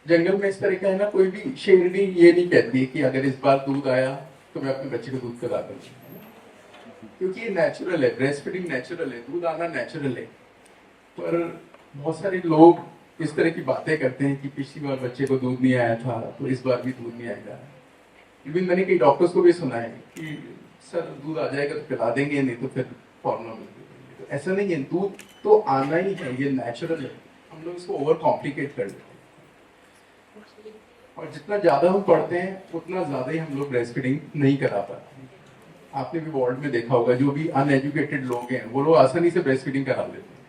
जंगल में इस तरह का है ना, कोई भी शेरनी ये नहीं कहती है कि अगर इस बार दूध आया तो मैं अपने बच्चे को दूध पिला दूंगी, क्योंकि ये नेचुरल है, ब्रेस्ट फीडिंग नेचुरल है, दूध आना नेचुरल है। पर बहुत सारे लोग इस तरह की बातें करते हैं कि पिछली बार बच्चे को दूध नहीं आया था तो इस बार भी दूध नहीं आएगा। इवन मैंने कई डॉक्टर्स को भी सुना है कि सर दूध आ जाएगा तो पिला देंगे, नहीं तो फिर फॉर्मूला मिल देंगे। तो ऐसा नहीं है, दूध तो आना ही है, ये नेचुरल है। हम लोग इसको ओवर कॉम्प्लिकेट कर देते हैं, और जितना ज्यादा हम पढ़ते हैं उतना ज्यादा ही हम लोग ब्रेस्ट फीडिंग नहीं करा पाते। आपने भी वार्ड में देखा होगा, जो भी अनएजुकेटेड लोग हैं वो लोग आसानी से ब्रेस्ट फीडिंग करा लेते हैं,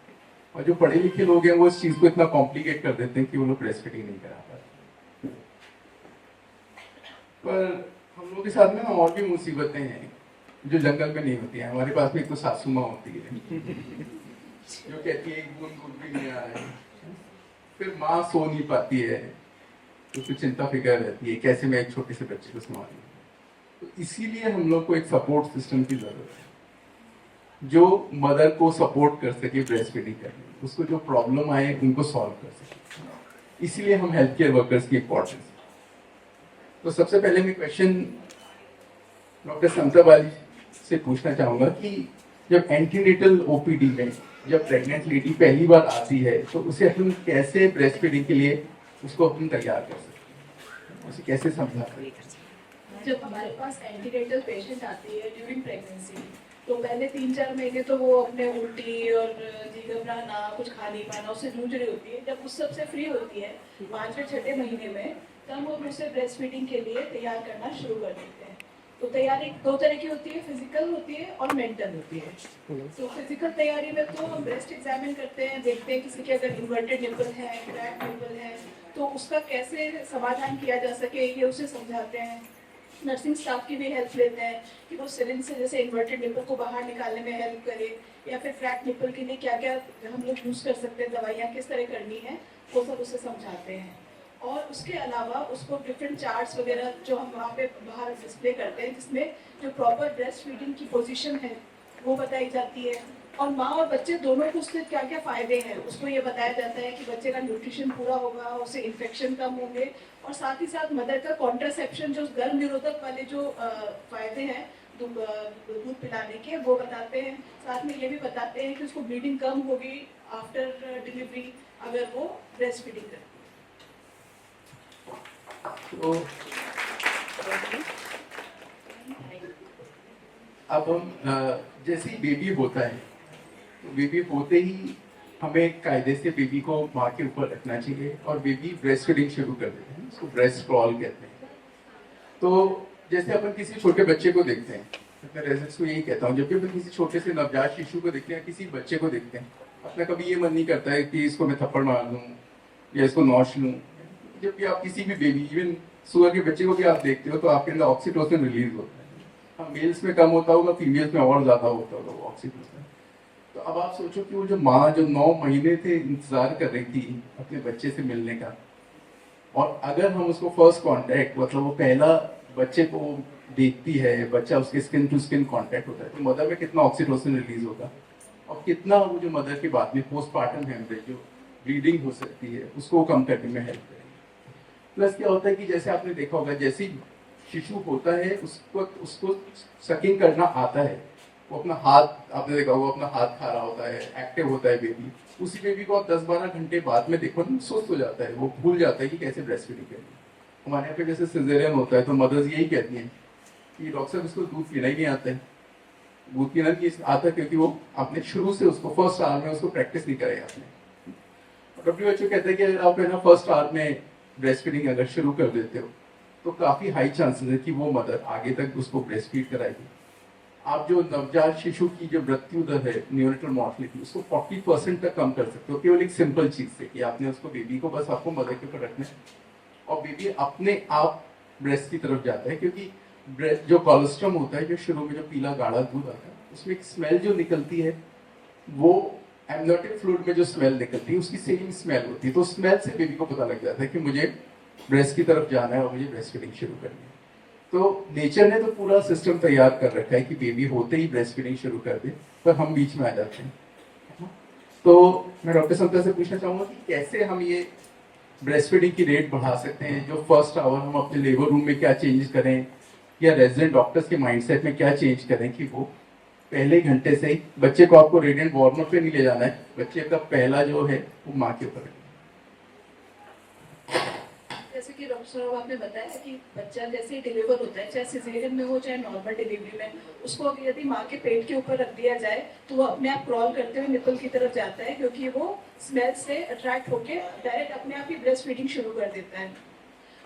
और जो पढ़े लिखे लोग हैं वो इस चीज को इतना कॉम्प्लिकेट कर देते हैं कि वो लोग ब्रेस्ट फीडिंग नहीं करा पाते। पर हम लोग के साथ में ना और भी मुसीबतें हैं जो जंगल में नहीं होती हैं। हमारे पास में एक तो सासू माँ होती है जो कहती है एक बूंद दूध भी नहीं आ रहा है, फिर माँ सो नहीं पाती है तो उसको चिंता फिक्र रहती है कैसे मैं एक छोटे से बच्चे को संभालूं। तो इसीलिए हम लोग को एक सपोर्ट सिस्टम की जरूरत है जो मदर को सपोर्ट कर सके ब्रेस्ट फीडिंग करने में, उसको जो प्रॉब्लम आए उनको सॉल्व कर सके। इसीलिए हम हेल्थ केयर वर्कर्स की इंपॉर्टेंस। तो सबसे पहले मैं क्वेश्चन डॉक्टर समता बाली से पूछना चाहूंगा कि जब एंटीनेटल ओपीडी में जब प्रेग्नेंट लेडी पहली बार आती है तो उसे अपन कैसे ब्रेस्ट फीडिंग के लिए उसको अपन तैयार कर सकते हैं, उसे कैसे समझाते हैं? जब हमारे पास एंटीनेटल पेशेंट आती है ड्यूरिंग प्रेगनेंसी, तो पहले 3-4 महीने तो वो अपने उल्टी और जी घबराना, कुछ खा नहीं पाना, उससे जूझ रही होती है। जब उस सब से फ्री होती है 5वें-6ठे महीने में, तब हम उसे ब्रेस्ट फीडिंग के लिए तैयार करना शुरू कर देते हैं। तो तैयारी 2 तरह की होती है, फिजिकल होती है और मेंटल होती है। तो फिजिकल तैयारी में तो हम ब्रेस्ट एग्जामिन करते हैं, देखते हैं किसी के अगर इन्वर्टेड निपल है, क्रैक निपल है, तो उसका कैसे समाधान किया जा सके ये उसे समझाते हैं। नर्सिंग स्टाफ की भी हेल्प लेते हैं कि वो सिरिंज से जैसे इन्वर्टेड निपल को बाहर निकालने में हेल्प करे, या फिर क्रैक निपल के लिए क्या क्या हम लोग यूज़ कर सकते हैं, दवाइयाँ किस तरह करनी है, वो सब उसे समझाते हैं। और उसके अलावा उसको डिफरेंट चार्ट्स वगैरह जो हम वहाँ पे बाहर डिस्प्ले करते हैं, जिसमें जो प्रॉपर ब्रेस्ट फीडिंग की पोजीशन है वो बताई जाती है, और माँ और बच्चे दोनों को उससे क्या क्या फ़ायदे हैं उसको ये बताया जाता है कि बच्चे का न्यूट्रिशन पूरा होगा, उससे इन्फेक्शन कम होंगे, और साथ ही साथ मदर का कॉन्ट्रासेप्शन जो गर्भ निरोधक वाले जो फ़ायदे हैं दूध पिलाने के वो बताते हैं। साथ में ये भी बताते हैं कि उसको ब्लीडिंग कम होगी आफ्टर डिलीवरी अगर वो ब्रेस्ट फीडिंग करे। तो अब हम जैसे ही बेबी होता है तो बेबी होते ही हमें कायदे से बेबी को माँ के ऊपर रखना चाहिए, और बेबी ब्रेस्ट फीडिंग शुरू कर देते हैं, उसको ब्रेस्ट क्रॉल कहते हैं। तो जैसे अपन किसी छोटे बच्चे को देखते हैं, मैं रेजिडेंट्स को यही कहता हूँ, जब भी अपन किसी छोटे से नवजात शिशु को देखते हैं, किसी बच्चे को देखते हैं, अपना कभी ये मन नहीं करता है कि इसको मैं थप्पड़ मार दूँ या इसको नौश लूँ। जब भी आप किसी भी बेबी, इवन सुअर के बच्चे को भी आप देखते हो तो आपके अंदर ऑक्सीटोसिन रिलीज होता है। हाँ, मेल्स में कम होता होगा, फीमेल्स में और ज्यादा होता होगा वो ऑक्सीटोसिन। तो अब आप सोचो कि वो जो माँ जो 9 महीने से इंतजार कर रही थी अपने बच्चे से मिलने का, और अगर हम उसको फर्स्ट कांटेक्ट, मतलब वो पहला बच्चे को देखती है, बच्चा उसके स्किन टू स्किन कांटेक्ट होता है, तो मदर में कितना ऑक्सीटोसिन रिलीज होगा, और कितना वो जो मदर के बाद में पोस्टमार्टम हेमरेज जो ब्लीडिंग हो सकती है उसको कम करने में हेल्प करेगी। प्लस क्या होता है कि जैसे आपने देखा होगा, जैसे ही शिशु होता है उसको सकिंग करना आता है, वो अपना हाथ, आपने देखा होगा अपना हाथ खा रहा होता है, एक्टिव होता है बेबी। उसी बेबी को आप 10-12 घंटे बाद में देखो ना, सुस्त हो जाता है, वो भूल जाता है कि कैसे ब्रेस्ट फीडिंग करनी है। हमारे यहाँ पे जैसे सिजेरियन होता है तो मदर्स यही कहती हैं कि डॉक्टर साहब इसको दूध पीना ही नहीं आता है, दूध पीना नहीं आता क्योंकि वो आपने शुरू से उसको फर्स्ट आवर में उसको प्रैक्टिस नहीं कराई आपने। WHO कहता है कि अगर आप है ना फर्स्ट आवर में ब्रेस्ट फीडिंग अगर शुरू कर देते हो तो काफी हाई चांसेस है कि वो मदर आगे तक उसको ब्रेस्ट फीड कराएगी। आप जो नवजात शिशु की जो मृत्यु दर है, न्यूनेटल मॉर्टलिटी, उसको 40% तक कम कर सकते हो केवल एक सिंपल चीज से कि आपने उसको बेबी को बस आपको मदर के ऊपर रखना है, और बेबी अपने आप ब्रेस्ट की तरफ जाता है। क्योंकि ब्रेस्ट जो कोलेस्ट्रम होता है, जो शुरू में जो पीला गाढ़ा दूध आता है, उसमें एक स्मेल जो निकलती है, वो एमनियोटिक फ्लूइड में जो स्मेल निकलती है उसकी सेम स्मेल होती है। तो स्मेल से बेबी को पता लग जाता है कि मुझे ब्रेस्ट की तरफ जाना है और मुझे ब्रेस्ट फीडिंग शुरू करनी है। तो नेचर ने तो पूरा सिस्टम तैयार कर रखा है कि बेबी होते ही ब्रेस्ट फीडिंग शुरू कर दे, पर हम बीच में आ जाते हैं। तो मैं डॉक्टर समता से पूछना चाहूंगा कि कैसे हम ये ब्रेस्ट फीडिंग की रेट बढ़ा सकते हैं, जो फर्स्ट आवर हम अपने लेबर रूम में क्या चेंज करें या रेजिडेंट डॉक्टर्स के माइंडसेट में क्या चेंज करें कि वो पहले घंटे से ही बच्चे को आपको रेडिएंट वार्मर पे नहीं ले जाना है, बच्चे का पहला जो है वो माँ के ऊपर है। जैसे कि डॉक्टर साहब आपने बताया कि बच्चा जैसे ही डिलीवर होता है, चाहे सिजेरियन में हो चाहे नॉर्मल डिलीवरी में, उसको यदि माँ के पेट के ऊपर रख दिया जाए तो वो अपने आप क्रॉल करते हुए निपल की तरफ जाता है, क्योंकि वो स्मेल से अट्रैक्ट होके डायरेक्ट अपने आप ही ब्रेस्ट फीडिंग शुरू कर देता है।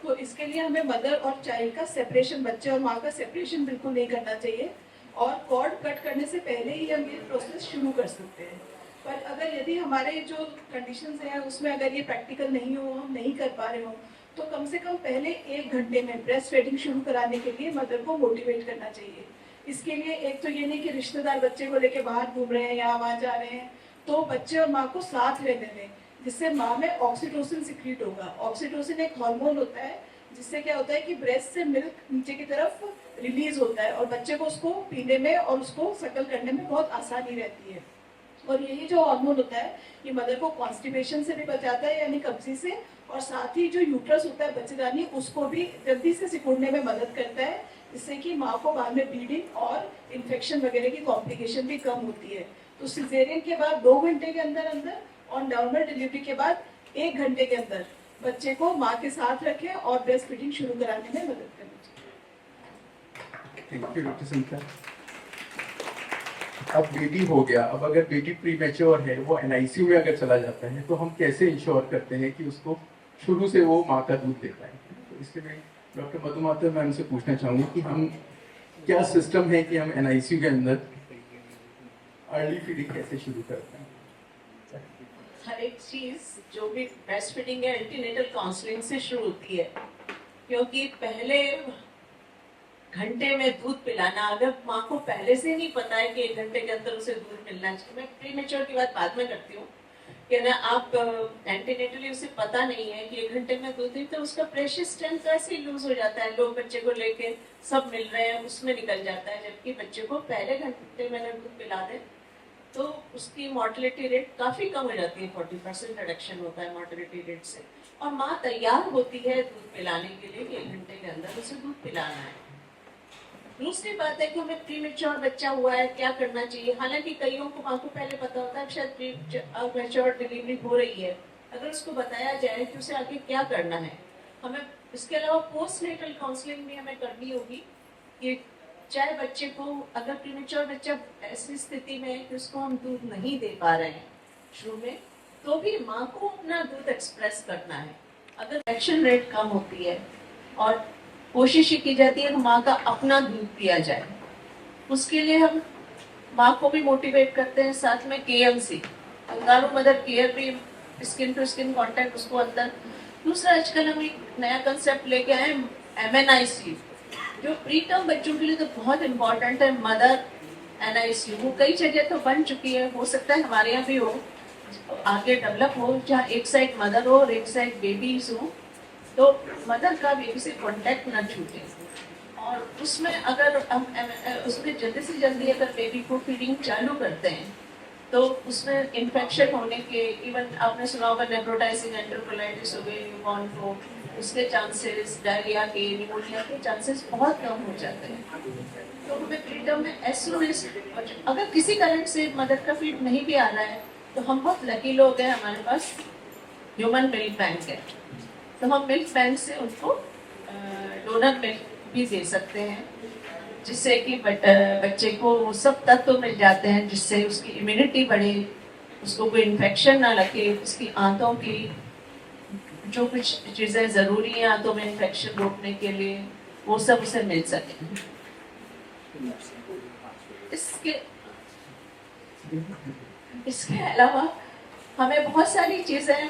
तो इसके लिए हमें मदर और चाइल्ड का सेपरेशन, बच्चे और माँ का सेपरेशन बिल्कुल नहीं करना चाहिए, और कॉर्ड कट करने से पहले ही हम ये प्रोसेस शुरू कर सकते हैं। पर अगर यदि हमारे जो कंडीशंस हैं उसमें अगर ये प्रैक्टिकल नहीं हो, हम नहीं कर पा रहे हो, तो कम से कम पहले 1 घंटे में ब्रेस्ट फीडिंग शुरू कराने के लिए मदर को मोटिवेट करना चाहिए। इसके लिए एक तो ये नहीं कि रिश्तेदार बच्चे को लेके बाहर घूम रहे हैं या वहाँ जा रहे हैं, तो बच्चे और माँ को साथ रहने दें, जिससे माँ में ऑक्सीटोसिन सिक्रीट होगा। ऑक्सीटोसिन एक हार्मोन होता है जिससे क्या होता है कि ब्रेस्ट से मिल्क नीचे की तरफ रिलीज होता है और बच्चे को उसको पीने में और उसको सकल करने में बहुत आसानी रहती है। और यही जो हार्मोन होता है ये मदर को कॉन्स्टिपेशन से भी बचाता है, यानी कब्जी से, और साथ ही जो यूट्रस होता है बच्चेदानी, उसको भी जल्दी से सिकुड़ने में मदद करता है, जिससे कि माँ को बाद में ब्लीडिंग और इन्फेक्शन वगैरह की कॉम्प्लिकेशन भी कम होती है। तो सिजेरियन के बाद 2 घंटे के अंदर अंदर और नॉर्मल डिलीवरी के बाद 1 घंटे के अंदर बच्चे को माँ के साथ रखें और ब्रेस्ट फीडिंग शुरू कराने में मदद करनी चाहिए। थैंक यू डॉक्टर संता। अब बेबी हो गया, अब अगर बेबी प्री मैच्योर है, वो एनआईसीयू में अगर चला जाता है, तो हम कैसे इंश्योर करते हैं कि उसको शुरू से वो माँ का दूध दे पाए? तो इसलिए मैं डॉक्टर मधुमाता मैम से पूछना चाहूँगी कि हम क्या सिस्टम है कि हम एनआईसीयू के अंदर अर्ली फीडिंग कैसे शुरू करते हैं? हर एक चीज जो भी ब्रेस्ट फीडिंग है एंटीनेटल काउंसलिंग से शुरू होती है, क्योंकि पहले घंटे में दूध पिलाना, अगर माँ को पहले से नहीं पता है कि 1 घंटे के अंदर उसे दूध मिलना चाहिए, मैं प्री मेच्योर की बात बाद में करती हूँ कि ना आप एंटीनेटली उसे पता नहीं है कि 1 घंटे में दूध नहीं, तो उसका प्रेशियस स्ट्रेंथ ऐसे ही लूज हो जाता है। लोग बच्चे को लेके सब मिल रहे हैं उसमें निकल जाता है, जबकि बच्चे को पहले घंटे में अगर दूध पिला दें तो उसकी मॉर्टेलिटी रेट काफ़ी कम हो जाती है, 40% रिडक्शन होता है मॉर्टेलिटी रेट से, और माँ तैयार होती है दूध पिलाने के लिए कि 1 घंटे के अंदर उसे दूध पिलाना है। दूसरी बात है कि हमें प्री मेच्योर बच्चा हुआ है क्या करना चाहिए। हालांकि कईयों को माँ को पहले पता होता है शायद प्री मेच्योर डिलीवरी हो रही है, अगर उसको बताया जाए कि उसे आगे क्या करना है। हमें इसके अलावा पोस्ट नेटल काउंसलिंग भी हमें करनी होगी कि चाहे बच्चे को, अगर प्रीमेच्योर बच्चा ऐसी स्थिति में है कि उसको हम दूध नहीं दे पा रहे हैं शुरू में, तो भी माँ को अपना दूध एक्सप्रेस करना है। अगर इन्फेक्शन रेट कम होती है और कोशिश की जाती है कि माँ का अपना दूध पिया जाए, उसके लिए हम माँ को भी मोटिवेट करते हैं, साथ में KMC कंगारू मदर केयर भी, स्किन टू स्किन कॉन्टैक्ट उसको अंदर। दूसरा आजकल हम एक नया कंसेप्ट लेके आए MNIC, जो प्री टर्म बच्चों के लिए तो बहुत इम्पोर्टेंट है। मदर NIC वो कई जगह तो बन चुकी है, हो सकता है हमारे यहाँ भी हो, आगे डेवलप हो, जहाँ एक साइड मदर हो और एक साइड बेबीज हो, तो मदर का बेबी से कांटेक्ट ना छूटे। और उसमें अगर हम उसमें जल्दी से जल्दी अगर बेबी को फीडिंग चालू करते हैं तो उसमें इन्फेक्शन होने के, इवन आपने सुना होगा नेफ्रोटाइसिस एंटेरोकोलाइटिस हो गई न्यूबॉर्न को, उसके चांसेस, डायरिया के, निमोनिया के चांसेस बहुत कम हो जाते हैं। तो हमें प्री टर्म में एज सून एज, अगर किसी कारण से मदर का फीड नहीं भी आ रहा है तो हम बहुत लकी लोग हैं, हमारे पास ह्यूमन मिल्क बैंक है, तो हम मिल्क बैंक से उनको डोनर मिल्क भी दे सकते हैं, जिससे कि बच्चे को वो सब तत्व मिल जाते हैं जिससे उसकी इम्यूनिटी बढ़े, उसको कोई इन्फेक्शन ना लगे, उसकी आंतों की जो कुछ चीज़ें ज़रूरी हैं आंतों में इन्फेक्शन रोकने के लिए, वो सब उसे मिल सके। इसके अलावा हमें बहुत सारी चीज़ें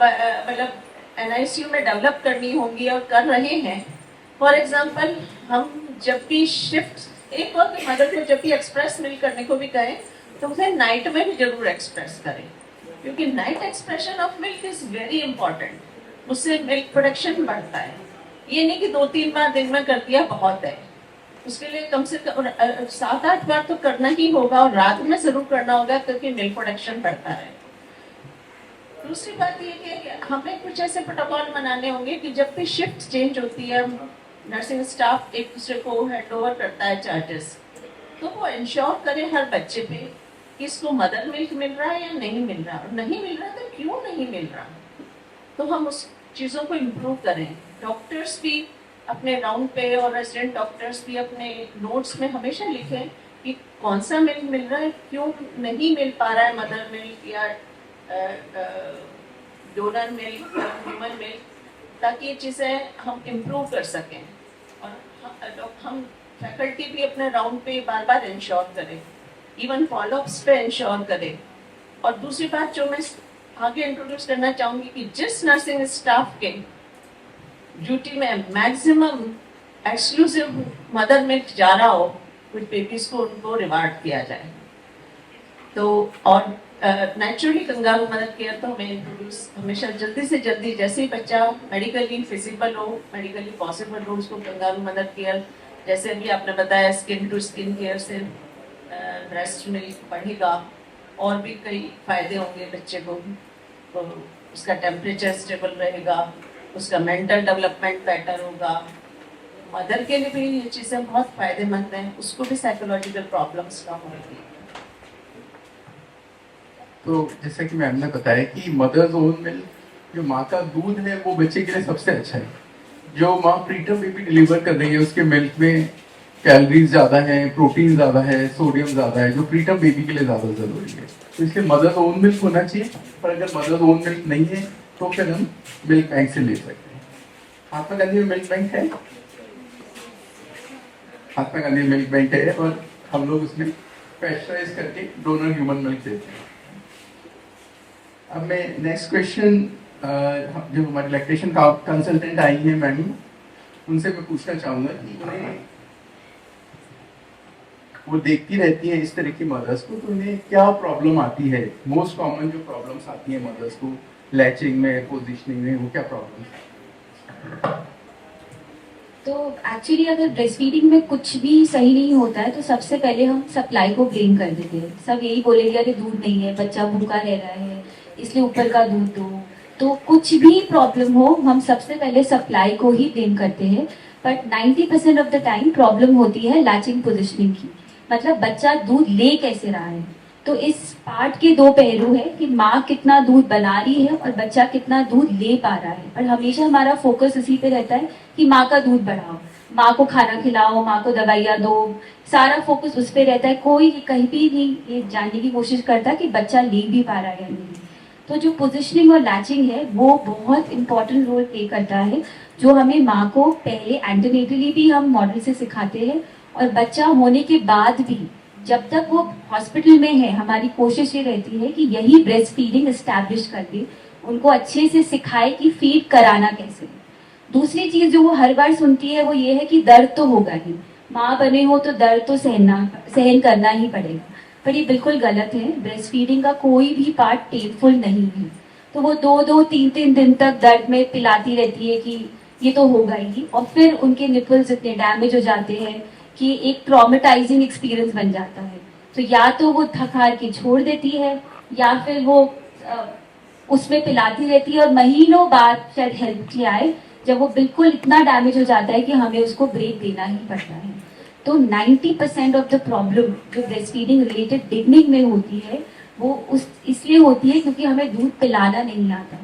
मतलब NICU में डेवलप करनी होंगी और कर रहे हैं। फॉर एग्जाम्पल, हम जब भी शिफ्ट, एक और मदर को जब भी एक्सप्रेस मिल्क करने को भी कहें तो उसे नाइट में भी जरूर एक्सप्रेस करें, क्योंकि night expression of milk is very important, उससे मिल्क प्रोडक्शन बढ़ता है। ये नहीं कि 2-3 बार दिन में कर दिया बहुत है, उसके लिए कम से कम 7-8 बार तो करना ही होगा, और रात में जरूर करना होगा क्योंकि मिल्क प्रोडक्शन बढ़ता है। दूसरी बात ये कि हमें कुछ ऐसे प्रोटोकॉल बनाने होंगे कि जब भी शिफ्ट चेंज होती है, नर्सिंग स्टाफ एक दूसरे को हैंड ओवर करता है चार्जेस, तो वो इंश्योर करे हर बच्चे पे कि इसको मदर मिल्क मिल रहा है या नहीं मिल रहा, और नहीं मिल रहा तो क्यों नहीं मिल रहा, तो हम उस चीज़ों को इम्प्रूव करें। डॉक्टर्स भी अपने राउंड पे और रेजिडेंट डॉक्टर्स भी अपने नोट्स में हमेशा लिखें कि कौन सा मिल्क मिल रहा है, क्यों नहीं मिल पा रहा है मदर मिल्क या डोनर मिल्क या ह्यूमन मिल्क, ताकि ये चीज़ें हम इम्प्रूव कर सकें। और हम फैकल्टी भी अपने राउंड पे बार बार इंश्योर करें, इवन फॉलोअप्स पे इंश्योर करें। और दूसरी बात जो मैं आगे इंट्रोड्यूस करना चाहूँगी कि जिस नर्सिंग स्टाफ के ड्यूटी में मैक्सिमम एक्सक्लूसिव मदर मिल्क जा रहा हो, कुछ बेबीज को उनको रिवार्ड किया जाए। तो और नेचुरली कंगारू मदर केयर तो हमें इंट्रोड्यूस हमेशा जल्दी से जल्दी, जैसे ही बच्चा मेडिकली फिजिबल हो, मेडिकली पॉसिबल हो, उसको कंगारू मदर केयर, जैसे अभी आपने बताया स्किन टू स्किन केयर से ब्रेस्ट मिल्क बढ़ेगा और भी कई फायदे होंगे बच्चे को, तो उसका टेम्परेचर स्टेबल रहेगा, उसका मेंटल डेवलपमेंट बेटर होगा, मदर के लिए भी ये चीज़ें बहुत फायदेमंद हैं, उसको भी साइकोलॉजिकल प्रॉब्लम्स कम होगी। तो जैसा कि मैम ने बताया कि मदर्स ओन मिल्क, जो माँ का दूध है वो बच्चे के लिए सबसे अच्छा है। जो माँ प्रीटर्म बेबी डिलीवर कर रही है उसके मिल्क में कैलोरीज ज़्यादा है, प्रोटीन ज़्यादा है, सोडियम ज़्यादा है, जो प्रीटर्म बेबी के लिए ज़्यादा ज़रूरी है। तो इसलिए मदर्स ओन मिल्क होना चाहिए, पर अगर मदर्स ओन मिल्क नहीं है तो फिर हम मिल्क बैंक से ले सकते हैं। महात्मा गांधी में मिल्क बैंक है, महात्मा गांधी मिल्क बैंक है, और हम लोग उसमें पेस्चराइज करके डोनर ह्यूमन मिल्क देते हैं। अब मैं नेक्स्ट क्वेश्चन, जो हमारे लैक्टेशन कंसल्टेंट आई हैं मैम, उनसे मैं पूछना चाहूँगा कि उन्हें, वो देखती रहती हैं इस तरह की मदर्स को, तो उन्हें क्या प्रॉब्लम आती है, मोस्ट कॉमन जो प्रॉब्लम्स आती हैं मदर्स को लैचिंग में, पोजिशनिंग में, वो क्या प्रॉब्लम्स? तो एक्चुअली अगर ब्रेस्ट फीडिंग में कुछ भी सही नहीं होता है तो सबसे पहले हम सप्लाई को ब्लेम कर देते हैं। सब यही बोलेंगे अरे दूध नहीं है, बच्चा भूखा रह रहा है, इसलिए ऊपर का दूध दो। तो कुछ भी प्रॉब्लम हो हम सबसे पहले सप्लाई को ही ब्लेम करते हैं, but 90% of the time problem होती है लैचिंग पोजिशनिंग की, मतलब बच्चा दूध ले कैसे रहा है। तो इस पार्ट के दो पहलू है कि माँ कितना दूध बना रही है और बच्चा कितना दूध ले पा रहा है, और हमेशा हमारा फोकस इसी पे रहता है कि माँ का दूध बढ़ाओ, माँ को खाना खिलाओ, माँ को दवाइयाँ दो, सारा फोकस उस पे रहता है। कोई कहीं भी नहीं ये जानने की कोशिश करता कि बच्चा ले भी पा रहा है या नहीं। तो जो पोजिशनिंग और लैचिंग है वो बहुत इंपॉर्टेंट रोल प्ले करता है, जो हमें माँ को पहले एंटीनेटली भी हम मॉडल से सिखाते हैं, और बच्चा होने के बाद भी जब तक वो हॉस्पिटल में है हमारी कोशिश ये रहती है कि यही ब्रेस्ट फीडिंग एस्टैब्लिश कर दे, उनको अच्छे से सिखाए कि फीड कराना कैसे। दूसरी चीज जो वो हर बार सुनती है वो ये है कि दर्द तो होगा ही, माँ बने हो तो दर्द तो सहन करना ही पड़ेगा, पर ये बिल्कुल गलत है। ब्रेस्ट फीडिंग का कोई भी पार्ट पेनफुल नहीं है। तो वो 2-2, 3-3 दिन तक दर्द में पिलाती रहती है कि ये तो होगा ही, और फिर उनके निपल्स इतने डैमेज हो जाते हैं कि एक ट्रॉमेटाइजिंग एक्सपीरियंस बन जाता है। तो या तो वो थक हार के छोड़ देती है, या फिर वो उसमें पिलाती रहती है, और महीनों बाद शायद हेल्प के आए जब वो बिल्कुल इतना डैमेज हो जाता है कि हमें उसको ब्रेक देना ही पड़ता है। तो 90% ऑफ द प्रॉब्लम जो ब्रेस्ट फीडिंग रिलेटेड बिगनिंग में होती है वो इसलिए होती है क्योंकि हमें दूध पिलाना नहीं आता।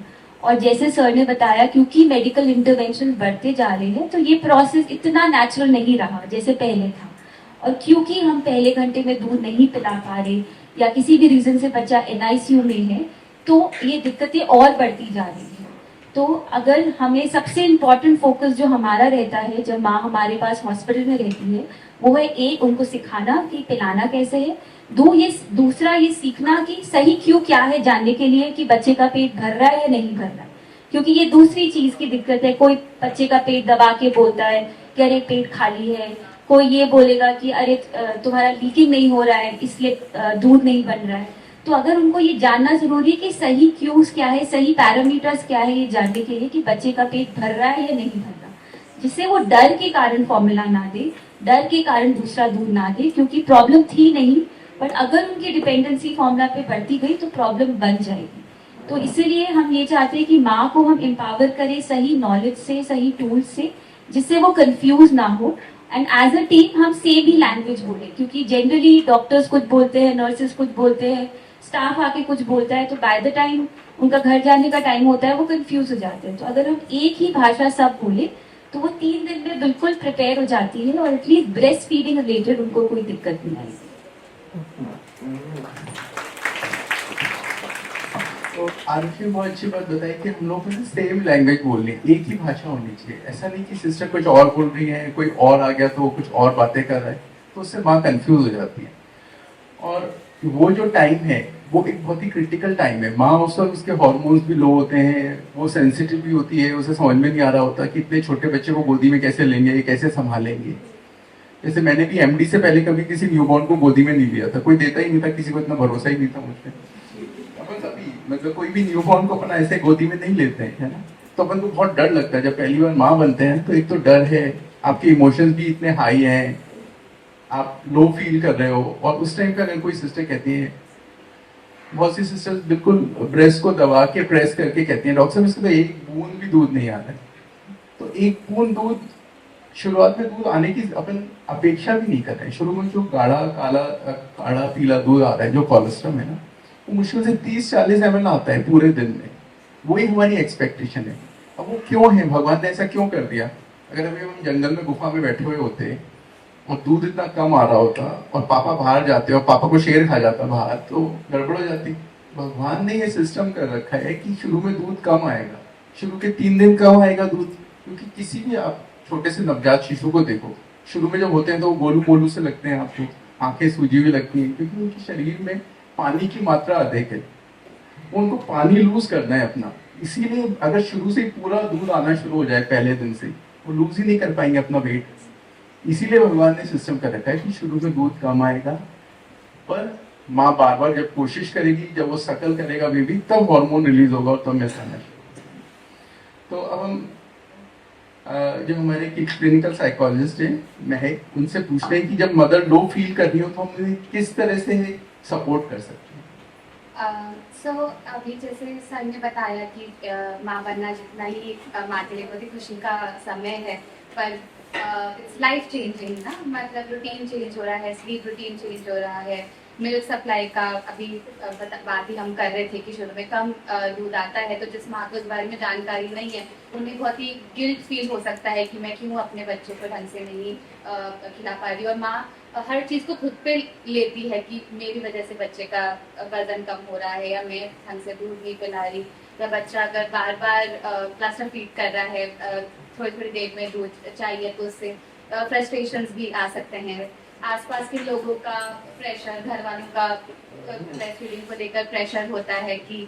और जैसे सर ने बताया, क्योंकि मेडिकल इंटरवेंशन बढ़ते जा रहे हैं तो ये प्रोसेस इतना नेचुरल नहीं रहा जैसे पहले था, और क्योंकि हम पहले घंटे में दूध नहीं पिला पा रहे या किसी भी रीजन से बच्चा NICU में है, तो ये दिक्कतें और बढ़ती जा रही हैं। तो अगर हमें सबसे इम्पोर्टेंट फोकस जो हमारा रहता है जब माँ हमारे पास हॉस्पिटल में रहती है, वो है एक, उनको सिखाना कि पिलाना कैसे है, दूसरा ये सीखना कि सही क्यों क्या है, जानने के लिए कि बच्चे का पेट भर रहा है या नहीं भर रहा है। क्योंकि ये दूसरी चीज की दिक्कत है, कोई बच्चे का पेट दबा के बोलता है कि अरे पेट खाली है, कोई ये बोलेगा कि अरे तुम्हारा लीकिंग नहीं हो रहा है इसलिए दूध नहीं बन रहा है। तो अगर उनको ये जानना जरूरी है कि सही क्यूज क्या है, सही पैरामीटर्स क्या है, ये जानने के लिए कि बच्चे का पेट भर रहा है या नहीं भर रहा, जिससे वो डर के कारण फॉर्मूला ना दे, डर के कारण दूसरा दूध ना दे, क्योंकि प्रॉब्लम थी नहीं, बट अगर उनकी डिपेंडेंसी फॉर्मूला पे बढ़ती गई तो प्रॉब्लम बन जाएगी। तो इसीलिए हम ये चाहते हैं कि माँ को हम एम्पावर करें सही नॉलेज से, सही टूल्स से, जिससे वो कंफ्यूज ना हो। एंड एज अ टीम हम सेम ही लैंग्वेज बोले, क्योंकि जनरली डॉक्टर्स कुछ बोलते हैं, नर्सेस कुछ बोलते हैं, स्टाफ आके कुछ बोलता है, तो बाय द टाइम उनका घर जाने का टाइम होता है वो कंफ्यूज हो जाते हैं। तो अगर हम एक ही भाषा सब बोले तो वो 3 दिन में बिल्कुल प्रिपेयर हो जाती है और एटलीस्ट ब्रेस्ट फीडिंग रिलेटेड उनको कोई दिक्कत नहीं आएगी। तो आरती बहुत अच्छी बात बताई कि हम लोग को सेम लैंग्वेज बोलनी, एक ही भाषा होनी चाहिए। ऐसा नहीं कि सिस्टर कुछ और बोल रही है, कोई और आ गया तो वो कुछ और बातें कर रहा है, तो उससे माँ कंफ्यूज हो जाती है। और वो जो टाइम है वो एक बहुत ही क्रिटिकल टाइम है। माँ उस वक्त उसके हार्मोन्स भी लो होते हैं, वो सेंसिटिव भी होती है, उसे समझ में नहीं आ रहा होता कि इतने छोटे बच्चे को गोदी में कैसे लेंगे, कैसे संभालेंगे। जैसे मैंने भी एमडी से पहले कभी किसी न्यूबॉर्न को गोदी में नहीं लिया था, कोई देता ही नहीं था, किसी को इतना भरोसा ही नहीं था मुझ पर। अपन सभी मतलब कोई भी न्यूबॉर्न को अपना ऐसे गोदी में नहीं लेते हैं, है ना। तो अपन को बहुत डर लगता है जब पहली बार माँ बनते हैं। तो एक तो डर है, आपके इमोशंस भी इतने हाई हैं, आप लो फील कर रहे हो। और उस टाइम पे अगर कोई सिस्टर कहती है, बहुत सी सिस्टर्स बिल्कुल ब्रेस्ट को दबा के प्रेस करके कहती हैं, डॉक्टर साहब इसको तो एक बूंद भी दूध नहीं आ रहा है। तो एक बूंद दूध, शुरुआत में दूध आने की अपन अपेक्षा भी नहीं कर रहे हैं। शुरू में जो काढ़ा पीला दूध आ रहा है, जो कोलेस्ट्रॉल है ना, वो मुश्किल से 30-40 ml आता है पूरे दिन में। वही हमारी एक्सपेक्टेशन है। अब वो क्यों है, भगवान ने ऐसा क्यों कर दिया? अगर अभी हम जंगल में गुफा में बैठे हुए होते और दूध इतना कम आ रहा होता और पापा बाहर जाते और पापा को शेर खा जाता बाहर, तो गड़बड़ हो जाती। भगवान ने ये सिस्टम कर रखा है कि शुरू में दूध कम आएगा, शुरू के 3 दिन कम आएगा दूध। क्योंकि किसी भी आप छोटे से नवजात शिशु को देखो, शुरू में जब होते हैं तो वो गोलू गोलू से लगते हैं, आपको आंखें सूजी हुई लगती हैं, क्योंकि उनके शरीर में पानी की मात्रा अधिक है। उनको पानी लूज करना है अपना। इसीलिए अगर शुरू से पूरा दूध आना शुरू हो जाए पहले दिन से, वो लूज ही नहीं कर पाएंगे अपना वेट। इसीलिए भगवान ने सिस्टम कर रखा है कि शुरू में दूध कम आएगा, पर माँ बार बार जब कोशिश करेगी, जब वो सकल करेगा बेबी, तब हार्मोन रिलीज होगा और तब मिल्क आना शुरू। तो अब हम जो हमारे क्लिनिकल साइकोलॉजिस्ट हैं महक, उनसे पूछते हैं कि जब मदर लो फील कर रही हो तो हम उन्हें किस तरह से सपोर्ट कर सकते हैं। सो अभी जैसे सर ने बताया कि माँ बनना जितना ही माँ के लिए बहुत ही खुशी का समय है, पर इट्स लाइफ चेंजिंग ना। मतलब रूटीन चेंज हो रहा है, स्लीप रूटीन चेंज हो रहा है, मिल्क सप्लाई का अभी बात ही हम कर रहे थे कि शुरू में कम दूध आता है, तो जिस माँ को इस बारे में जानकारी नहीं है उन्हें बहुत ही गिल्ट फील हो सकता है कि मैं क्यों अपने बच्चे को ढंग से नहीं खिला पा रही। और माँ हर चीज़ को खुद पे लेती है कि मेरी वजह से बच्चे का वजन कम हो रहा है, या मैं ढंग से दूध नहीं पिला रही, या बच्चा अगर बार बार क्लस्टर फीड कर रहा है, थोड़ी थोड़ी देर में दूध चाहिए, तो उससे फ्रस्ट्रेशंस भी आ सकते हैं। आसपास के लोगों का प्रेशर, घर वालों का ब्रेस्ट फीडिंग को लेकर प्रेशर होता है कि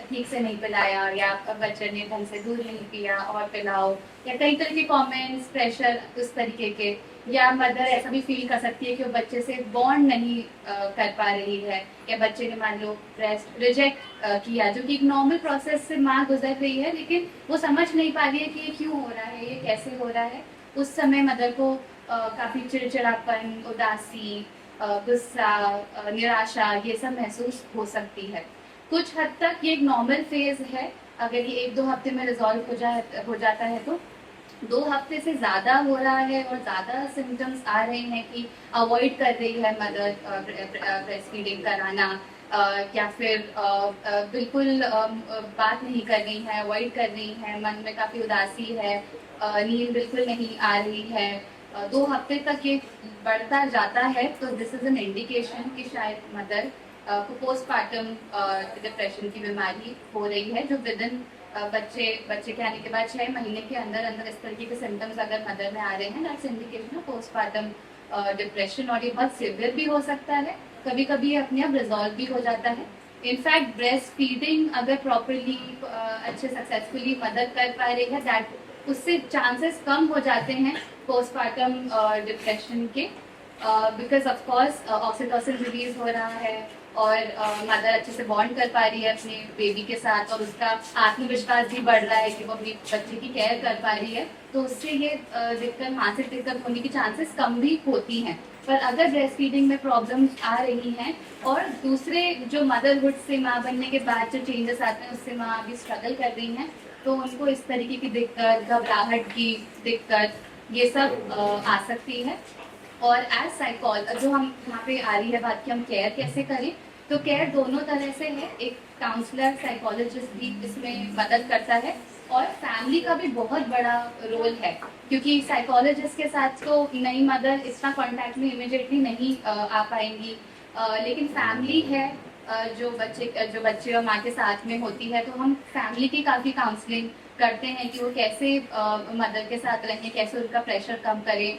ठीक से नहीं पिलाया, या बच्चे ने ढंग से दूध नहीं पिया और पिलाओ, या कई तरह के कमेंट्स, प्रेशर उस तरीके के। या मदर ऐसा भी फील कर सकती है कि वो बच्चे से बॉन्ड नहीं कर पा रही है, या बच्चे ने मान लो ब्रेस्ट रिजेक्ट किया, जो कि एक नॉर्मल प्रोसेस से माँ गुजर रही है, लेकिन वो समझ नहीं पा रही है कि ये क्यों हो रहा है, ये कैसे हो रहा है। उस समय मदर को काफ़ी चिड़चिड़ापन, उदासी, गुस्सा, निराशा, ये सब महसूस हो सकती है। कुछ हद तक ये एक नॉर्मल फेज है। अगर ये 1-2 हफ्ते में रिजॉल्व हो जाता है, तो 2 हफ्ते से ज़्यादा हो रहा है और ज़्यादा सिम्टम्स आ रहे हैं कि अवॉइड कर रही है मदर ब्रेस्ट फीडिंग कराना, या फिर बिल्कुल बात नहीं कर रही है, अवॉइड कर रही है, मन में काफ़ी उदासी है, नींद बिल्कुल नहीं आ रही है, 2 हफ्ते तक ये बढ़ता जाता है, तो दिस इज़ एन इंडिकेशन कि शायद मदर को पोस्टमार्टम डिप्रेशन की बीमारी हो रही है, जो विदिन बच्चे के आने के बाद 6 महीने के अंदर अंदर इस तरीके के सिम्टम्स अगर मदर में आ रहे हैं, that's indication of postmortem depression. और ये बहुत सिवियर भी हो सकता है, कभी कभी ये अपने आप रिजॉल्व भी हो जाता है। इनफैक्ट ब्रेस्ट फीडिंग अगर प्रॉपरली अच्छे सक्सेसफुली मदद कर पा रही है, दैट उससे चांसेस कम हो जाते हैं पोस्टमार्टम डिप्रेशन के, because of course oxytocin release हो रहा है, और मदर अच्छे से बॉन्ड कर पा रही है अपने बेबी के साथ, और उसका आत्मविश्वास भी बढ़ रहा है कि वो अपनी बच्चे की केयर कर पा रही है, तो उससे ये दिक्कत, मानसिक दिक्कत होने की चांसेस कम भी होती हैं। पर अगर ब्रेस्ट फीडिंग में प्रॉब्लम्स आ रही हैं और दूसरे जो मदरहुड से माँ बनने के बाद जो चेंजेस आते हैं उससे माँ अभी स्ट्रगल कर रही हैं, तो उनको इस तरीके की दिक्कत, घबराहट की दिक्कत, ये सब आ सकती है। और एज साइकोलॉजिस्ट जो हम यहाँ पे आ रही है बात कि हम केयर कैसे करें, तो केयर दोनों तरह से है। एक काउंसलर, साइकोलॉजिस्ट भी इसमें मदद करता है, और फैमिली का भी बहुत बड़ा रोल है, क्योंकि साइकोलॉजिस्ट के साथ तो नई मदर इतना कांटेक्ट में इमिडिएटली नहीं आ पाएंगी, लेकिन फैमिली है जो बच्चे और माँ के साथ में होती है, तो हम फैमिली की काफ़ी काउंसलिंग करते हैं कि वो कैसे मदर के साथ रहें, कैसे उनका प्रेशर कम करें,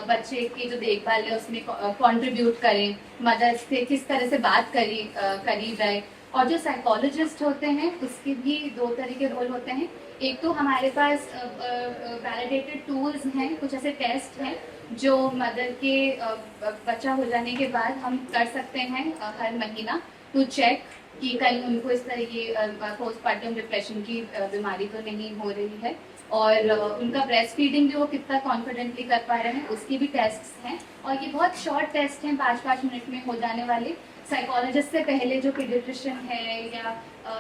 बच्चे की जो देखभाल है उसमें कंट्रीब्यूट करें, मदर से किस तरह से बात करी जाए। और जो साइकोलॉजिस्ट होते हैं उसके भी दो तरह के रोल होते हैं। एक तो हमारे पास वैलिडेटेड टूल्स हैं, कुछ ऐसे टेस्ट हैं जो मदर के बच्चा हो जाने के बाद हम कर सकते हैं हर महीना, टू चेक कि कहीं उनको इस तरह की पोस्टपार्टम डिप्रेशन की बीमारी तो नहीं हो रही है, और उनका ब्रेस्ट फीडिंग भी वो कितना कॉन्फिडेंटली कर पा रहे हैं उसके भी टेस्ट्स हैं। और ये बहुत शॉर्ट टेस्ट हैं, 5-5 मिनट में हो जाने वाले। साइकोलॉजिस्ट से पहले जो पीडियाट्रिशियन है या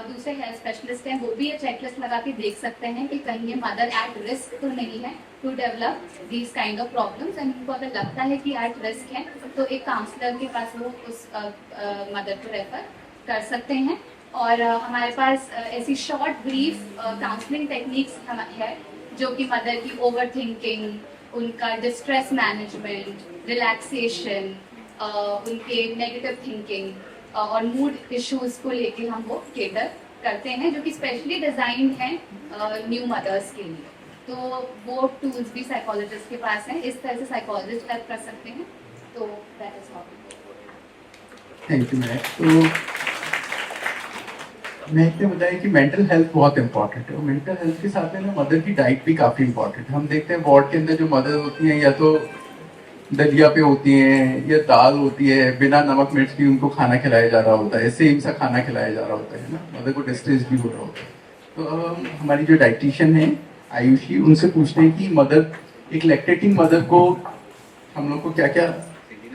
दूसरे हेल्थ स्पेशलिस्ट हैं वो भी ये चेकलिस्ट लगा के देख सकते हैं कि कहीं ये मदर एट रिस्क तो नहीं है to develop these kind of problems, and उनको अगर लगता है कि एट रिस्क है तो एक काउंसलर के पास वो उस मदर को रेफर कर सकते हैं। और हमारे पास ऐसी शॉर्ट ब्रीफ काउंसलिंग टेक्निक्स है जो कि मदर की ओवर थिंकिंग, उनका डिस्ट्रेस मैनेजमेंट, रिलैक्सेशन, उनके नेगेटिव थिंकिंग और मूड इश्यूज को लेके हम वो केटर करते हैं, जो कि स्पेशली डिजाइंड हैं न्यू मदर्स के लिए। तो वो टूल्स भी साइकोलॉजिस्ट के पास हैं, इस तरह से साइकोलॉजिस्ट हेल्प कर सकते हैं। तो that is how. Thank you ma'am. तो मैं ने बताया कि मेंटल हेल्थ बहुत इंपॉर्टेंट है, और मेंटल हेल्थ के साथ में ना मदर की डाइट भी काफ़ी इंपॉर्टेंट है। हम देखते हैं वार्ड के अंदर जो मदर होती हैं या तो दलिया पे होती हैं या दाल होती है, बिना नमक मिर्च की उनको खाना खिलाया जा रहा होता है, सेम सा खाना खिलाया जा रहा होता है ना, मदर को डिस्ट्रेस भी हो रहा होता है। तो अब हम हमारी जो डाइटिशियन है आयुषी, उनसे पूछते हैं कि मदर, एक लैक्टेटिंग मदर को हम लोग को क्या क्या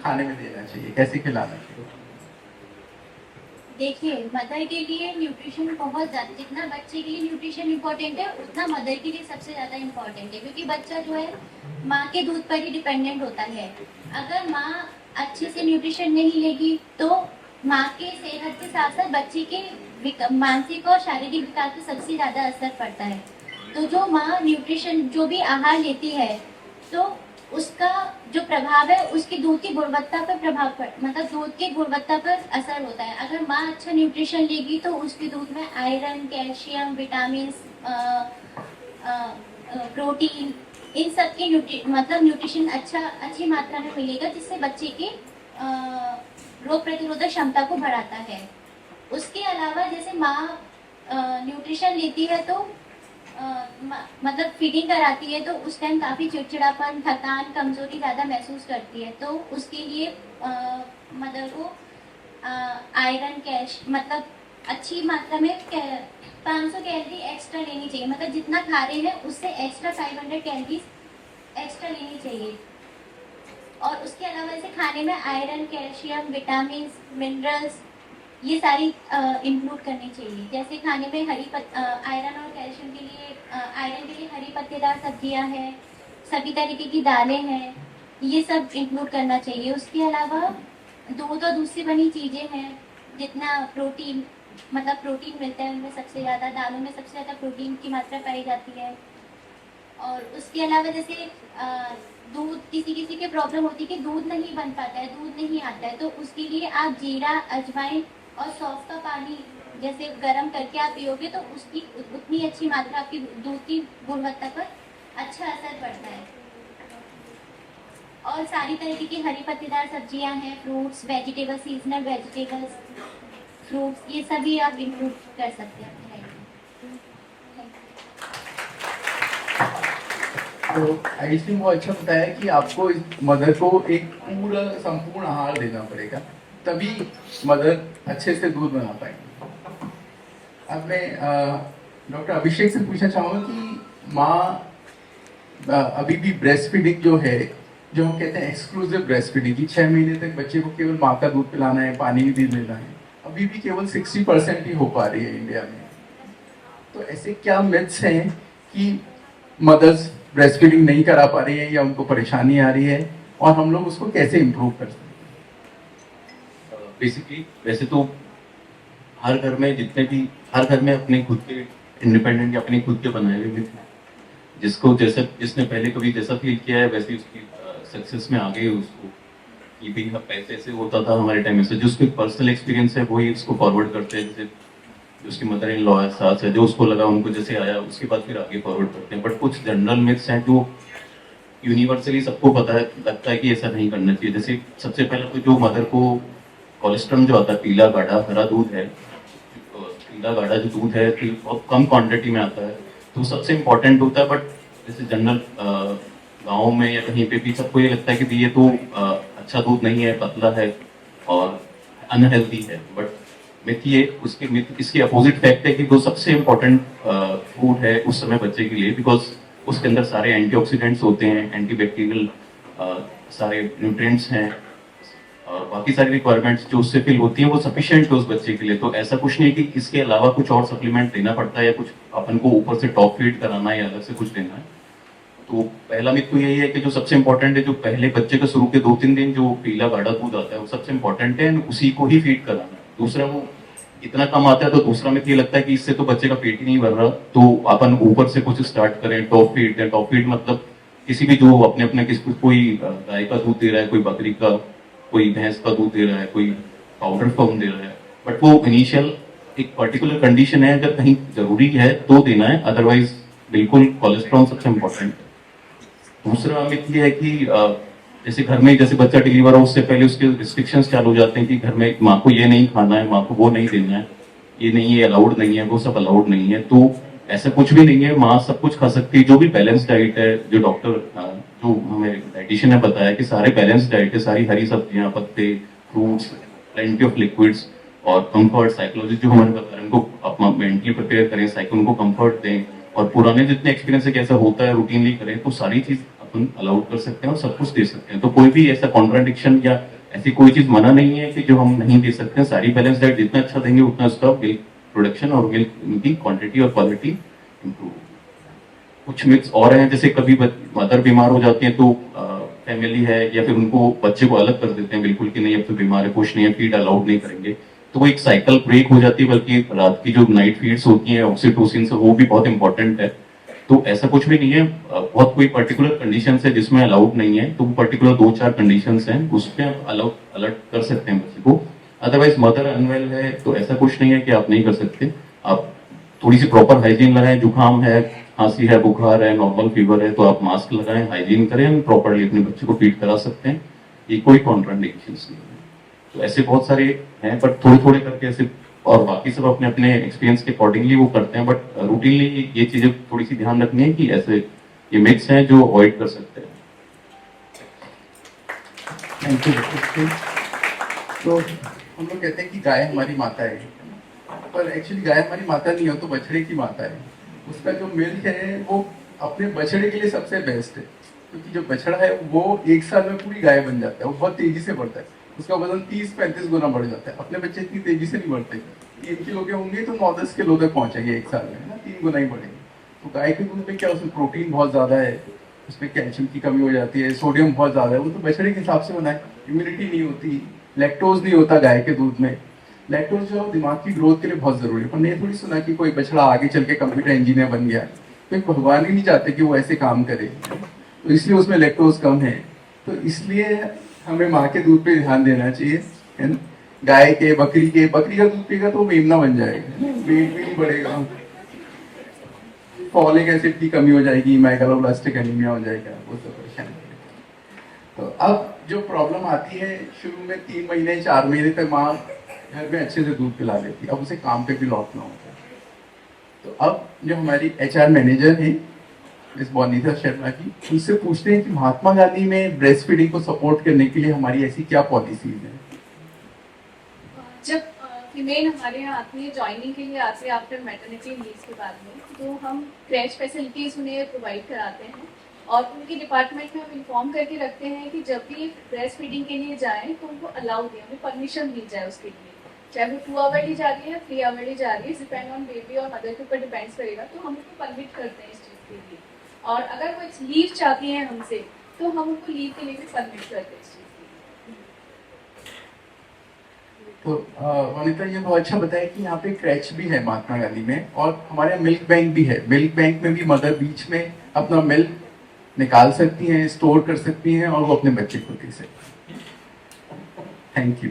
खाने में देना चाहिए, कैसे खिलाना चाहिए। देखिए, मदर के लिए न्यूट्रिशन बहुत ज़्यादा, जितना बच्चे के लिए न्यूट्रिशन इम्पोर्टेंट है उतना मदर के लिए सबसे ज़्यादा इम्पोर्टेंट है, क्योंकि बच्चा जो है माँ के दूध पर ही डिपेंडेंट होता है। अगर माँ अच्छे से न्यूट्रिशन नहीं लेगी तो माँ के सेहत के साथ साथ बच्चे के मानसिक और शारीरिक विकास पर सबसे ज़्यादा असर पड़ता है। तो जो माँ न्यूट्रिशन, जो भी आहार लेती है, तो उसका जो प्रभाव है उसकी दूध की गुणवत्ता पर मतलब दूध की गुणवत्ता पर असर होता है। अगर माँ अच्छा न्यूट्रिशन लेगी तो उसके दूध में आयरन, कैल्शियम, विटामिन, प्रोटीन, इन सब की न्यूट्रिशन अच्छी मात्रा में मिलेगा, जिससे बच्चे की रोग प्रतिरोधक क्षमता को बढ़ाता है। उसके अलावा जैसे माँ न्यूट्रिशन लेती है तो मतलब फीडिंग कराती है तो उस टाइम काफ़ी चिड़चिड़ापन, थकान, कमजोरी ज़्यादा महसूस करती है, तो उसके लिए मदर को आयरन, मतलब अच्छी मात्रा में 500 कैलोरी एक्स्ट्रा लेनी चाहिए, मतलब जितना खा रहे हैं उससे एक्स्ट्रा 500 कैलोरीज एक्स्ट्रा लेनी चाहिए। और उसके अलावा ऐसे खाने में आयरन, कैल्शियम, विटामिन, मिनरल्स ये सारी इंक्लूड करनी चाहिए। जैसे खाने में आयरन और कैल्शियम के लिए, आयरन के लिए हरी पत्तेदार सब्जियां हैं, सभी तरीके की दालें हैं, ये सब इंक्लूड करना चाहिए। उसके अलावा दूध और दूध से बनी चीज़ें हैं, जितना प्रोटीन मिलता है उनमें सबसे ज़्यादा, दालों में सबसे ज़्यादा प्रोटीन की मात्रा पाई जाती है। और उसके अलावा जैसे दूध, किसी के प्रॉब्लम होती है कि दूध नहीं बन पाता है, दूध नहीं आता है, तो उसके लिए आप जीरा, अजवाइन और सौंफ का पानी जैसे गर्म करके आप पियोगे तो उसकी उतनी अच्छी मात्रा आपकी दूध की गुणवत्ता पर अच्छा असर पड़ता है। और सारी तरीके की हरी पत्तेदार सब्जियां हैं, fruits, vegetables, seasonal vegetables, fruits, ये सभी आप इंक्लूड कर सकते हैं। तो आयुषी वो अच्छा बताया कि आपको इस मदर को एक पूरा संपूर्ण आहार देना पड़ेगा, तभी मदर अच्छे से दूध बना पाएंगे। अब मैं डॉक्टर अभिषेक से पूछना चाहूँगा कि माँ अभी भी ब्रेस्ट फीडिंग जो है, जो हम कहते हैं एक्सक्लूसिव ब्रेस्ट फीडिंग की 6 महीने तक बच्चे को केवल माँ का दूध पिलाना है, पानी भी देना है, अभी भी केवल 60% ही हो पा रही है इंडिया में। तो ऐसे क्या मिथ्स हैं कि मदर्स ब्रेस्ट फीडिंग नहीं करा पा रही है या उनको परेशानी आ रही है, और हम लोग उसको कैसे इम्प्रूव कर सकते हैं? बेसिकली वैसे तो हर घर में हर घर में अपने खुद के इंडिपेंडेंट या अपने खुद के बनाए हुए मिथ हैं, जिसको जिसने पहले कभी जैसा फील किया है वैसे उसकी सक्सेस में आ गई उसको कि भाई पैसे से होता था हमारे टाइम में से, जो उसके पर्सनल एक्सपीरियंस है वही उसको फॉरवर्ड करते हैं। जैसे उसकी मदर इन लॉ है, सास है, जो उसको लगा उनको जैसे आया उसके बाद फिर आगे फॉरवर्ड करते हैं। बट कुछ जनरल मिथ्स हैं जो यूनिवर्सली सबको पता है, लगता है कि ऐसा नहीं करना चाहिए। जैसे सबसे पहले तो जो मदर को कोलेस्ट्रॉल जो आता है, पीला गाढ़ा हरा दूध है, पीला गाढ़ा जो दूध है तो बहुत कम क्वांटिटी में आता है, तो सबसे इम्पोर्टेंट होता है। बट जैसे जनरल गाँव में या कहीं पे भी सबको ये लगता है कि ये तो अच्छा दूध नहीं है, पतला है और अनहेल्दी है। बट मिथ ये इसके अपोजिट फैक्ट है कि वो सबसे इम्पोर्टेंट फूड है उस समय बच्चे के लिए, बिकॉज उसके अंदर सारे एंटीऑक्सीडेंट्स होते हैं, एंटीबैक्टीरियल सारे न्यूट्रिएंट्स हैं और बाकी सारी रिक्वायरमेंट्स जो उससे फिल होती हैं वो सफिशिएंट है उस बच्चे के लिए। तो ऐसा कुछ नहीं कि इसके अलावा कुछ और सप्लीमेंट देना पड़ता है या कुछ अपन को ऊपर से टॉप फीड कराना है या अलग से कुछ देना है। तो पहला मिथ तो यही है कि जो सबसे इम्पोर्टेंट है, जो पहले बच्चे के शुरू के 2-3 दिन जो पीला गाढ़ा दूध आता है वो सबसे इम्पोर्टेंट है, उसी को ही फीड कराना है। दूसरा वो इतना कम आता है तो दूसरा मिथ ये लगता है कि इससे तो बच्चे का पेट ही नहीं भर रहा, तो अपन ऊपर से कुछ स्टार्ट करें, टॉप फीड दें। टॉप फीड मतलब किसी भी जो अपने अपने कोई गाय का दूध दे रहा है, कोई बकरी का, कोई भैंस का दूध दे रहा है, कोई पाउडर फॉर्म दे रहा है, बट वो इनिशियल एक पर्टिकुलर कंडीशन है, अगर कहीं जरूरी है तो देना है, अदरवाइज बिल्कुल कोलेस्ट्रॉल सबसे इम्पोर्टेंट है। दूसरा मिथ ये है कि जैसे घर में जैसे बच्चा डिलीवर हो उससे पहले उसके रिस्ट्रिक्शंस चालू हो जाते हैं कि घर में माँ को ये नहीं खाना है, माँ को वो नहीं देना है, ये नहीं, ये अलाउड नहीं है, वो सब अलाउड नहीं है। तो ऐसा कुछ भी नहीं है, माँ सब कुछ खा सकती है। जो भी बैलेंस डाइट है, जो डॉक्टर जो हमें डाइटिशियन ने बताया कि सारे बैलेंस डाइट है, सारी हरी सब्जियां, पत्ते, फ्रूट्स, प्लेंटी ऑफ लिक्विड्स और कंफर्ट साइकोलॉजी जो हमारे बता रहे हैं, उनको अपना मेंटली प्रिपेयर करें, साइको उनको कंफर्ट दें और पुराने जितने एक्सपीरियंस है कैसा होता है रूटीनली करें, तो सारी चीज अपन अलाउड कर सकते हैं और सब कुछ दे सकते हैं। तो कोई भी ऐसा कॉन्ट्राडिक्शन या ऐसी कोई चीज मना नहीं है कि जो हम नहीं दे सकते हैं। सारी बैलेंस डाइट जितना अच्छा देंगे उतना उसका मिल्क प्रोडक्शन और मिल्क की क्वांटिटी और क्वालिटी इंप्रूव। कुछ मिथ्स और हैं, जैसे कभी मदर बीमार हो जाती है तो फैमिली है या फिर उनको बच्चे को अलग कर देते हैं बिल्कुल कि नहीं अब तो बीमार है, कुछ नहीं है, फीड अलाउड नहीं करेंगे, तो वो एक साइकिल ब्रेक हो जाती है। बल्कि रात की जो नाइट फीड्स होती हैं ऑक्सीटोसिन से, वो भी बहुत इंपॉर्टेंट है। तो ऐसा कुछ भी नहीं है, बहुत कोई पर्टिकुलर कंडीशन है जिसमें अलाउड नहीं है, तो पर्टिकुलर 2-4 कंडीशन हैं उसमें आप अलाउड अलर्ट कर सकते हैं बच्चे को। अदरवाइज मदर अनवेल है तो ऐसा कुछ नहीं है कि आप नहीं कर सकते। आप थोड़ी सी प्रॉपर हाइजीन लगाएं, जुकाम है, खांसी है, बुखार है, नॉर्मल फीवर है, तो आप मास्क लगाएं, हाइजीन करें, प्रॉपरली अपने बच्चे को फीड करा सकते हैं, ये कोई कॉन्ट्राडिक्शन नहीं है। तो ऐसे बहुत सारे हैं, बट थोड़े थोड़े करके ऐसे, और बाकी सब अपने अपने एक्सपीरियंस के अकॉर्डिंगली वो करते हैं। बट रूटीनली ये चीजें थोड़ी सी ध्यान रखनी है कि ऐसे ये मिथ्स हैं जो अवॉइड कर सकते हैं। Thank you. तो हम लोग कहते हैं कि गाय हमारी माता है, पर एक्चुअली गाय हमारी माता नहीं हो तो बछड़े की माता है। उसका जो मिल्क है वो अपने बछड़े के लिए सबसे बेस्ट है, क्योंकि जो बछड़ा है वो 1 साल में पूरी गाय बन जाता है, वो बहुत तेजी से बढ़ता है, उसका वजन 30-35 गुना बढ़ जाता है। अपने बच्चे इतनी तेजी से नहीं बढ़ते, 3 किलो के होंगे तो 9-10 किलो तक पहुंचेंगे 1 साल में, है ना, 3 गुना ही बढ़ेंगे। तो गाय के दूध में क्या, उसमें प्रोटीन बहुत ज्यादा है, उसमें कैल्शियम की कमी हो जाती है, सोडियम बहुत ज्यादा है, वो तो बछड़े के हिसाब से बना है। इम्यूनिटी नहीं होती, लैक्टोज नहीं होता गाय के दूध में। लैक्टोज जो है दिमाग की ग्रोथ के लिए बहुत जरूरी है, पर नहीं थोड़ी सुना कि कोई बछड़ा आगे चल के कंप्यूटर इंजीनियर बन गया, तो भगवान ही नहीं चाहते कि वो ऐसे काम करे, तो इसलिए उसमें लैक्टोज कम है। तो इसलिए हमें माँ के दूध पे ध्यान देना चाहिए, है ना। गाय के, बकरी का दूध पीगा तो मेमना बन जाएगा, वेट भी नहीं बढ़ेगा, फॉलिक एसिड की कमी हो जाएगी, मेगालोब्लास्टिक एनीमिया हो जाएगा, वो सब परेशानी। तो अब जो प्रॉब्लम आती है, शुरू में 3 महीने 4 महीने तक माँ घर में अच्छे से दूध पिला देती, अब उसे काम पे भी लौटना होता है। तो अब जो हमारी HR मैनेजर है मिस बोनीता शर्मा की, उनसे पूछते हैं कि महात्मा गांधी में ब्रेस्ट फीडिंग को सपोर्ट करने के लिए हमारी ऐसी क्या पॉलिसीज हैं। जब फीमेल हमारे यहाँ आती है ज्वाइनिंग के लिए आती है आफ्टर मैटरनिटी लीव के बाद में, तो हम क्रैच फैसिलिटीज़ उन्हें प्रोवाइड कराते हैं और उनके डिपार्टमेंट में हम इन्फॉर्म करके रखते हैं कि जब भी ब्रेस्ट फीडिंग के लिए जाएं तो उनको अलाउ दें, उन्हें परमिशन दी जाए उसके लिए, चाहे वो 2 आवरली जा रही है 3 आवरली जा रही है, डिपेंड ऑन बेबी और मदर के ऊपर डिपेंड्स करेगा, तो हम उनको परमिट करते हैं इस चीज़ के लिए। और अगर वो लीव चाहती हैं हमसे तो हम उनको लीव के लिए भी परमिट करते हैं इस चीज़ के लिए। तो वनिता ये बहुत अच्छा बताया कि यहाँ पे क्रैच भी है महात्मा गांधी में और हमारे यहाँ मिल्क बैंक भी है। मिल्क बैंक में भी मदर बीच में अपना मिल्क निकाल सकती हैं, स्टोर कर सकती हैं और वो अपने बच्चे को दे सकती हैं। Thank you.